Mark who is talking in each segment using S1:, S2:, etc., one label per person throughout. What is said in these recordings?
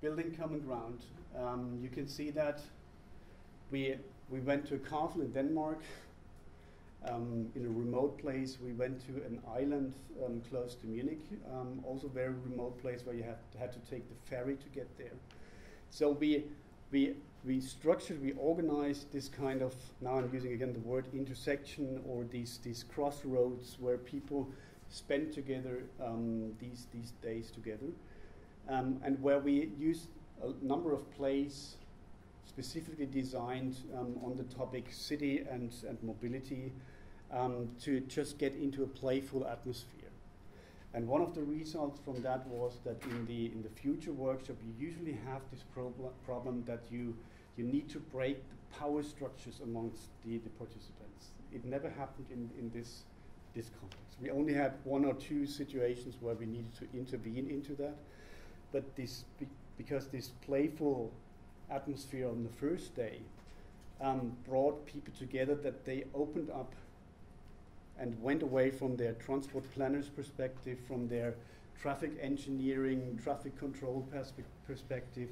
S1: building common ground. You can see that we went to a castle in Denmark, in a remote place. We went to an island close to Munich, also very remote place where you had to take the ferry to get there. So we structured, we organized this kind of, now I'm using again the word intersection, or these crossroads where people spend together these days together, and where we used a number of plays specifically designed on the topic city and mobility, to just get into a playful atmosphere. And one of the results from that was that in the future workshop, you usually have this problem that you need to break the power structures amongst the participants. It never happened in this context. We only had one or two situations where we needed to intervene into that, but because this playful atmosphere on the first day brought people together, that they opened up and went away from their transport planner's perspective, from their traffic engineering, traffic control perspective,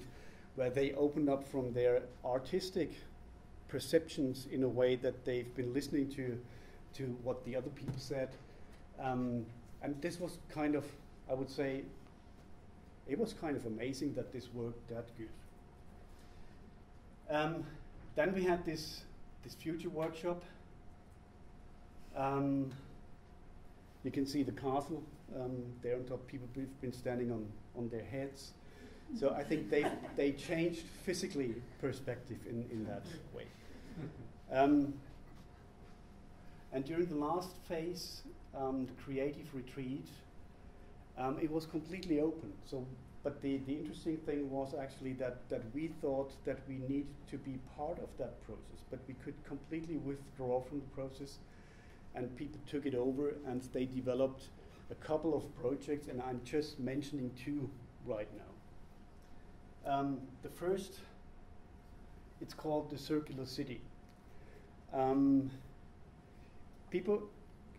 S1: where they opened up from their artistic perceptions in a way that they've been listening to what the other people said. And this was kind of, I would say, it was kind of amazing that this worked that good. Then we had this future workshop. You can see the castle there on top. People have been standing on their heads. So I think they changed physically perspective in that way. And during the last phase, the creative retreat, it was completely open. So, but the interesting thing was actually that we thought that we needed to be part of that process, but we could completely withdraw from the process, and people took it over and they developed a couple of projects, and I'm just mentioning two right now. The first, it's called the Circular City. People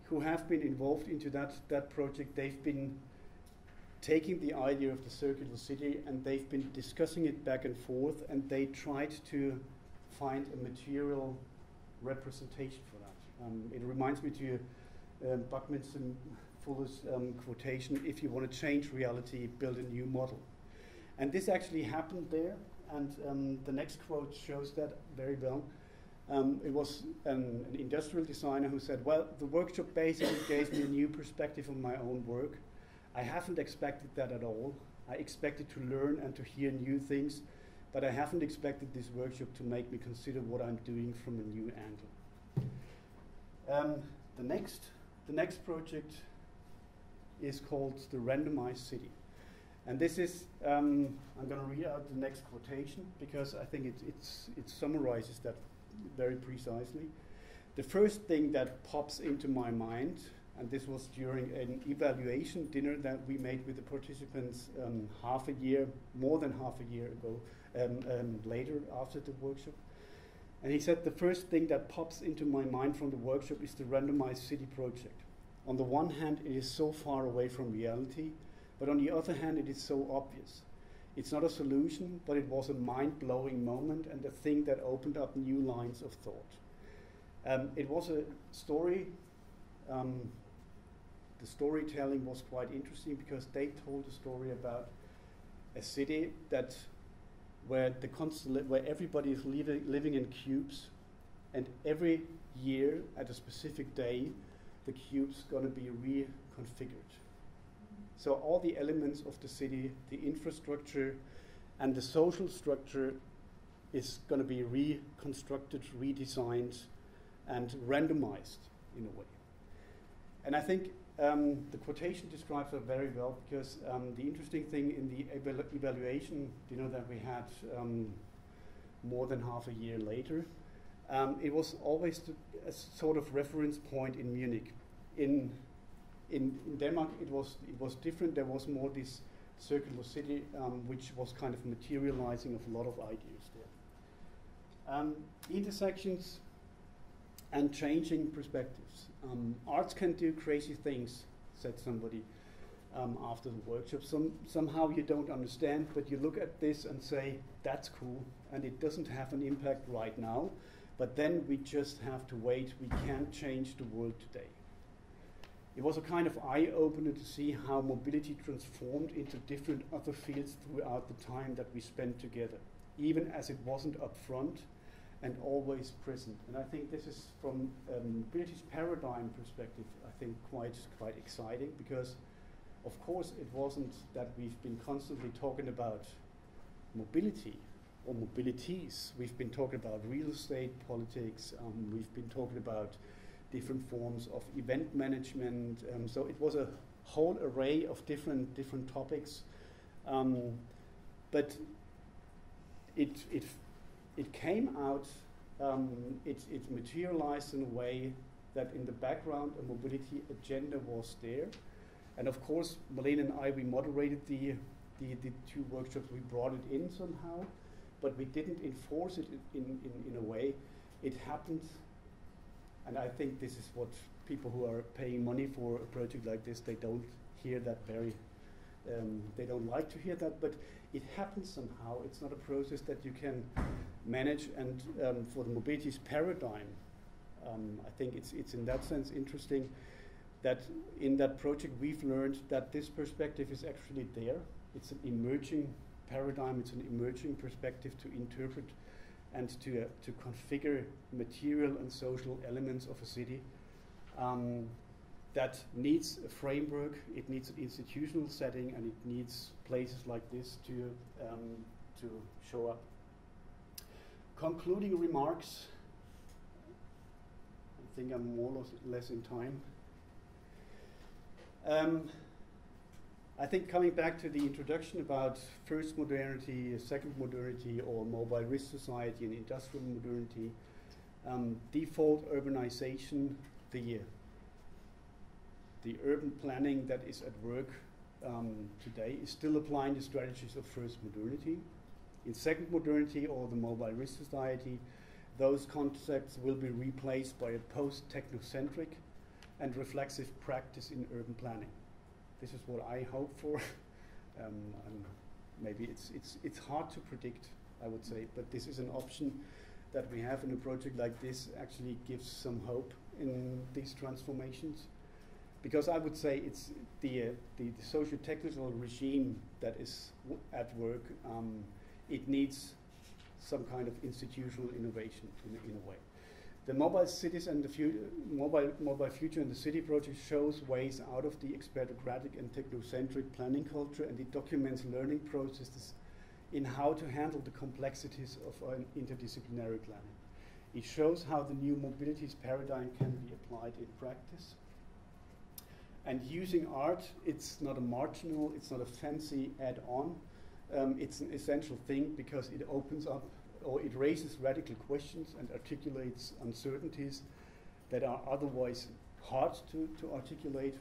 S1: who have been involved into that project, they've been taking the idea of the circular city and they've been discussing it back and forth, and they tried to find a material representation for that. It reminds me to Buckminster Fuller's quotation, if you want to change reality, build a new model. And this actually happened there, and the next quote shows that very well. It was an industrial designer who said, well, the workshop basically gave me a new perspective on my own work. I haven't expected that at all. I expected to learn and to hear new things, but I haven't expected this workshop to make me consider what I'm doing from a new angle. The next project is called the Randomized City. And this is, I'm going to read out the next quotation because I think it summarizes that very precisely. The first thing that pops into my mind, and this was during an evaluation dinner that we made with the participants more than half a year ago, later after the workshop. And he said, the first thing that pops into my mind from the workshop is the Randomized City project. On the one hand, it is so far away from reality, but on the other hand, it is so obvious. It's not a solution, but it was a mind-blowing moment and a thing that opened up new lines of thought. It was a story. The storytelling was quite interesting because they told a story about a city where everybody is living in cubes, and every year at a specific day, the cube's going to be reconfigured. So all the elements of the city, the infrastructure, and the social structure is going to be reconstructed, redesigned, and randomized in a way. And I think the quotation describes it very well because the interesting thing in the evaluation dinner that we had more than half a year later, it was always a sort of reference point in Munich. In Denmark, it was different. There was more this circular city, which was kind of materializing of a lot of ideas there. Intersections and changing perspectives. Arts can do crazy things, said somebody. after the workshop. Somehow you don't understand, but you look at this and say, that's cool, and it doesn't have an impact right now, but then we just have to wait. We can't change the world today. It was a kind of eye-opener to see how mobility transformed into different other fields throughout the time that we spent together, even as it wasn't upfront and always present. And I think this is, from a mobility's paradigm perspective, I think quite exciting, because of course it wasn't that we've been constantly talking about mobility or mobilities. We've been talking about real estate politics, we've been talking about different forms of event management, so it was a whole array of different topics, but it came out, it materialized in a way that in the background a mobility agenda was there. And of course, Marlene and I, we moderated the 2 workshops, we brought it in somehow, but we didn't enforce it in a way. It happened, and I think this is what people who are paying money for a project like this, they don't hear that they don't like to hear that, but it happens somehow. It's not a process that you can manage, and for the mobility's paradigm, I think it's in that sense interesting that in that project we've learned that this perspective is actually there. It's an emerging paradigm, it's an emerging perspective to interpret and to configure material and social elements of a city that needs a framework, it needs an institutional setting, and it needs places like this to show up. Concluding remarks. I think I'm more or less in time. I think coming back to the introduction about first modernity, second modernity, or mobile risk society and industrial modernity, default urbanization, the urban planning that is at work today is still applying the strategies of first modernity. In second modernity, or the mobile risk society, those concepts will be replaced by a post-technocentric and reflexive practice in urban planning. This is what I hope for. And maybe it's hard to predict, I would say, but this is an option that we have in a project like this. Actually gives some hope in these transformations, because I would say it's the socio-technical regime that is at work. It needs some kind of institutional innovation in a way. The Mobile Cities and the Mobile Future in the City project shows ways out of the expertocratic and technocentric planning culture, and it documents learning processes in how to handle the complexities of an interdisciplinary planning. It shows how the new mobilities paradigm can be applied in practice. And using art, it's not a marginal, it's not a fancy add-on. It's an essential thing, because it opens up, or it raises radical questions and articulates uncertainties that are otherwise hard to articulate.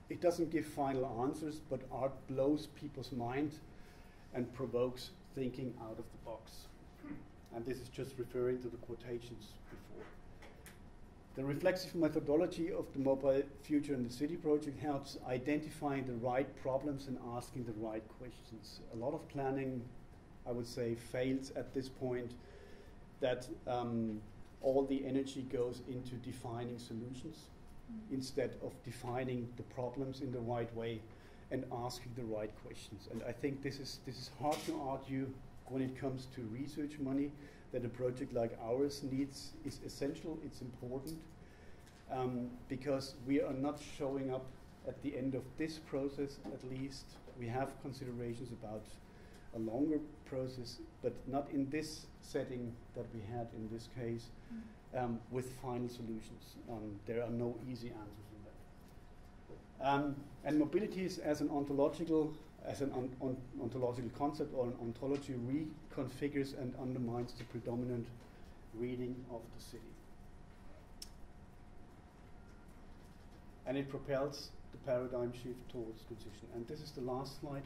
S1: It doesn't give final answers, but art blows people's mind and provokes thinking out of the box. And this is just referring to the quotations before. The reflexive methodology of the Mobile Future in the City project helps identifying the right problems and asking the right questions. A lot of planning, I would say, fails at this point, that all the energy goes into defining solutions instead of defining the problems in the right way and asking the right questions. And I think this is hard to argue when it comes to research money, that a project like ours needs, is essential, it's important, because we are not showing up at the end of this process. At least we have considerations about a longer process, but not in this setting that we had in this case, with final solutions. There are no easy answers in that. And mobilities as an ontological concept, or an ontology, reconfigures and undermines the predominant reading of the city. And it propels the paradigm shift towards transition. And this is the last slide.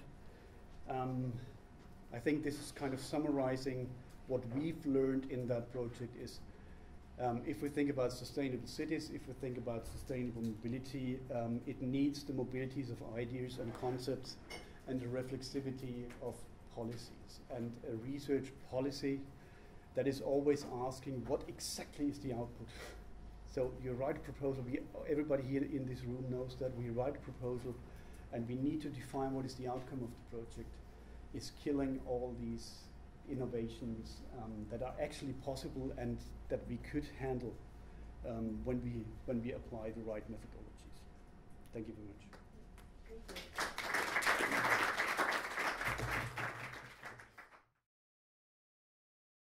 S1: I think this is kind of summarizing what we've learned in that project, is If we think about sustainable cities, if we think about sustainable mobility, it needs the mobilities of ideas and concepts and the reflexivity of policies. And a research policy that is always asking what exactly is the output. So you write a proposal, everybody here in this room knows that we write a proposal and we need to define what is the outcome of the project, is killing all these innovations that are actually possible and that we could handle when we apply the right methodologies. Thank you very much.
S2: Thank you.